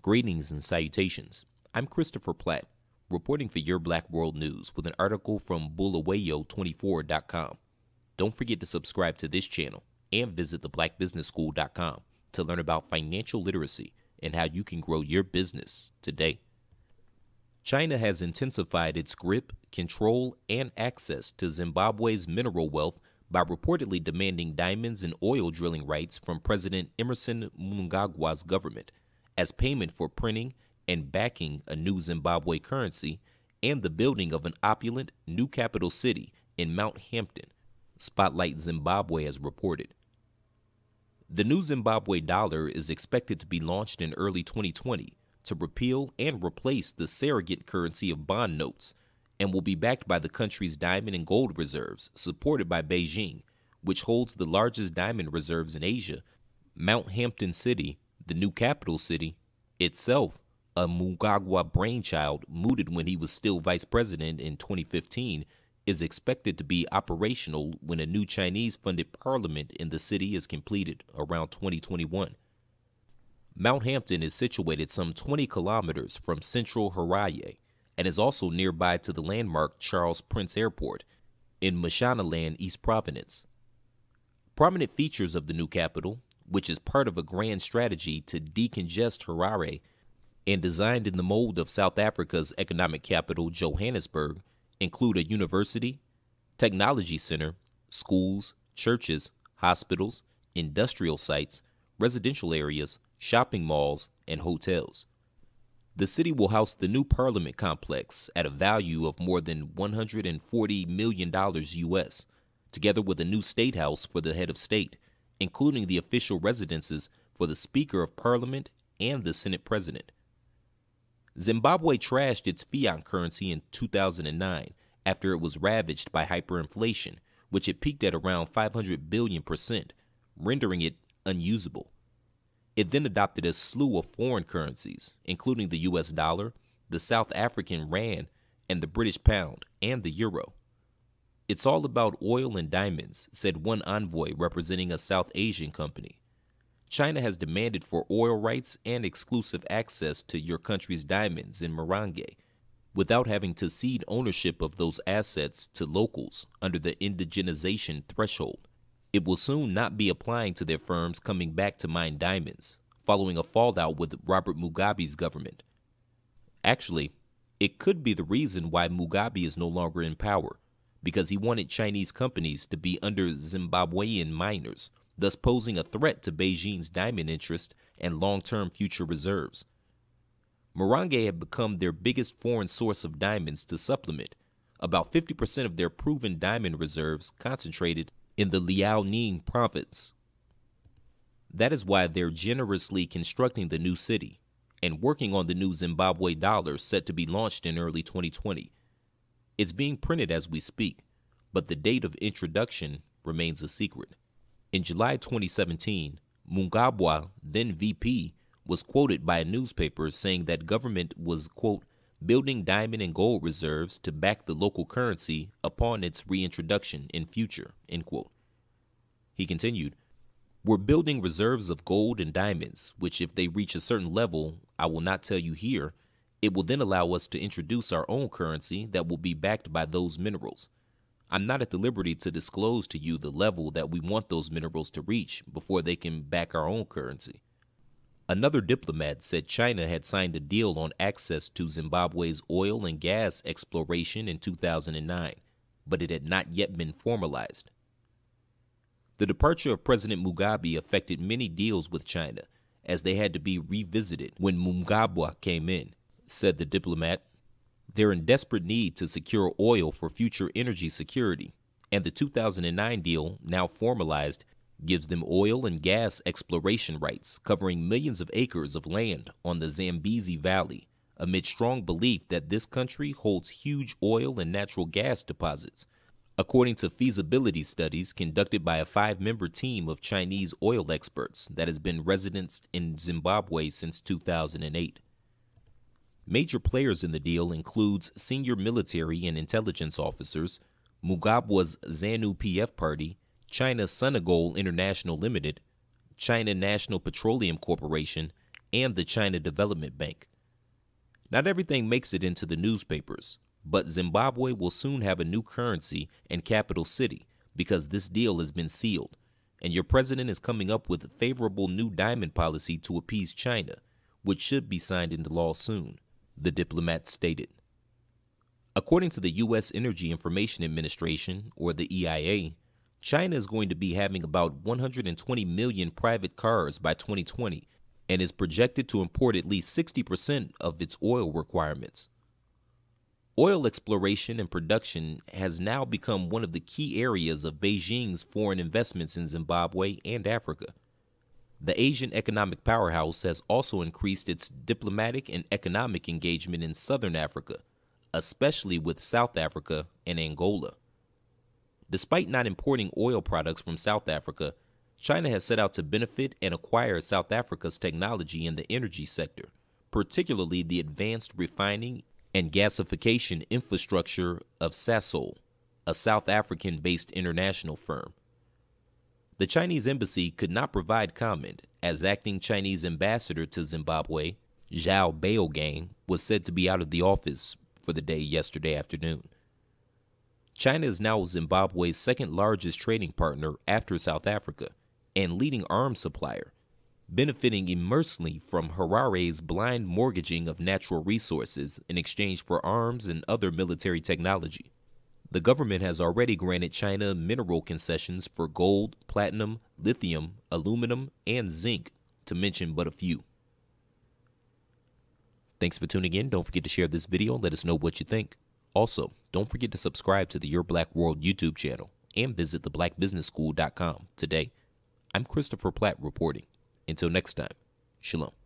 Greetings and salutations. I'm Christopher Platt, reporting for Your Black World News with an article from Bulawayo24.com. Don't forget to subscribe to this channel and visit theblackbusinessschool.com to learn about financial literacy and how you can grow your business today. China has intensified its grip, control, and access to Zimbabwe's mineral wealth by reportedly demanding diamonds and oil drilling rights from President Emmerson Mnangagwa's government as payment for printing and backing a new Zimbabwe currency and the building of an opulent new capital city in Mount Hampton, Spotlight Zimbabwe has reported. The new Zimbabwe dollar is expected to be launched in early 2020 to repeal and replace the surrogate currency of bond notes, and will be backed by the country's diamond and gold reserves, supported by Beijing, which holds the largest diamond reserves in Asia. Mount Hampton City, the new capital city, itself a Mnangagwa brainchild mooted when he was still vice president in 2015, is expected to be operational when a new Chinese-funded parliament in the city is completed around 2021. Mount Hampton is situated some 20 kilometers from central Harare and is also nearby to the landmark Charles Prince Airport in Mashonaland, East Providence. Prominent features of the new capital, which is part of a grand strategy to decongest Harare and designed in the mold of South Africa's economic capital, Johannesburg, include a university, technology center, schools, churches, hospitals, industrial sites, residential areas, shopping malls, and hotels. The city will house the new parliament complex at a value of more than $140 million US, together with a new state house for the head of state, including the official residences for the Speaker of Parliament and the Senate President. Zimbabwe trashed its fiat currency in 2009 after it was ravaged by hyperinflation, which had peaked at around 500 billion%, rendering it unusable. It then adopted a slew of foreign currencies, including the US dollar, the South African rand, and the British pound, and the euro. It's all about oil and diamonds, said one envoy representing a South Asian company. China has demanded for oil rights and exclusive access to your country's diamonds in Marange, without having to cede ownership of those assets to locals under the indigenization threshold. It will soon not be applying to their firms coming back to mine diamonds, following a fallout with Robert Mugabe's government. Actually, it could be the reason why Mugabe is no longer in power, because he wanted Chinese companies to be under Zimbabwean miners, thus posing a threat to Beijing's diamond interest and long-term future reserves. Marange had become their biggest foreign source of diamonds to supplement, about 50% of their proven diamond reserves concentrated in the Liaoning province. That is why they're generously constructing the new city and working on the new Zimbabwe dollar set to be launched in early 2020. It's being printed as we speak, but the date of introduction remains a secret. In July 2017, Mnangagwa, then VP, was quoted by a newspaper saying that government was, quote, building diamond and gold reserves to back the local currency upon its reintroduction in future, end quote. He continued, we're building reserves of gold and diamonds, which if they reach a certain level, I will not tell you here, it will then allow us to introduce our own currency that will be backed by those minerals. I'm not at the liberty to disclose to you the level that we want those minerals to reach before they can back our own currency. Another diplomat said China had signed a deal on access to Zimbabwe's oil and gas exploration in 2009, but it had not yet been formalized. The departure of President Mugabe affected many deals with China, as they had to be revisited when Mnangagwa came in, said the diplomat. They're in desperate need to secure oil for future energy security, and the 2009 deal, now formalized, gives them oil and gas exploration rights covering millions of acres of land on the Zambezi Valley, amid strong belief that this country holds huge oil and natural gas deposits, according to feasibility studies conducted by a 5-member team of Chinese oil experts that has been residents in Zimbabwe since 2008. Major players in the deal includes senior military and intelligence officers, Mnangagwa's ZANU-PF party, China Senegal International Limited, China National Petroleum Corporation, and the China Development Bank. Not everything makes it into the newspapers, but Zimbabwe will soon have a new currency and capital city because this deal has been sealed, and your president is coming up with a favorable new diamond policy to appease China, which should be signed into law soon, the diplomat stated. According to the U.S. Energy Information Administration, or the EIA, China is going to be having about 120 million private cars by 2020 and is projected to import at least 60% of its oil requirements. Oil exploration and production has now become one of the key areas of Beijing's foreign investments in Zimbabwe and Africa. The Asian economic powerhouse has also increased its diplomatic and economic engagement in southern Africa, especially with South Africa and Angola. Despite not importing oil products from South Africa, China has set out to benefit and acquire South Africa's technology in the energy sector, particularly the advanced refining and gasification infrastructure of Sasol, a South African-based international firm. The Chinese embassy could not provide comment, as acting Chinese ambassador to Zimbabwe, Zhao Baogang, was said to be out of the office for the day yesterday afternoon. China is now Zimbabwe's second largest trading partner after South Africa and leading arms supplier, benefiting immensely from Harare's blind mortgaging of natural resources in exchange for arms and other military technology. The government has already granted China mineral concessions for gold, platinum, lithium, aluminum, and zinc, to mention but a few. Thanks for tuning in. Don't forget to share this video. Let us know what you think. Also, don't forget to subscribe to the Your Black World YouTube channel and visit theblackbusinessschool.com today. I'm Christopher Platt reporting. Until next time, shalom.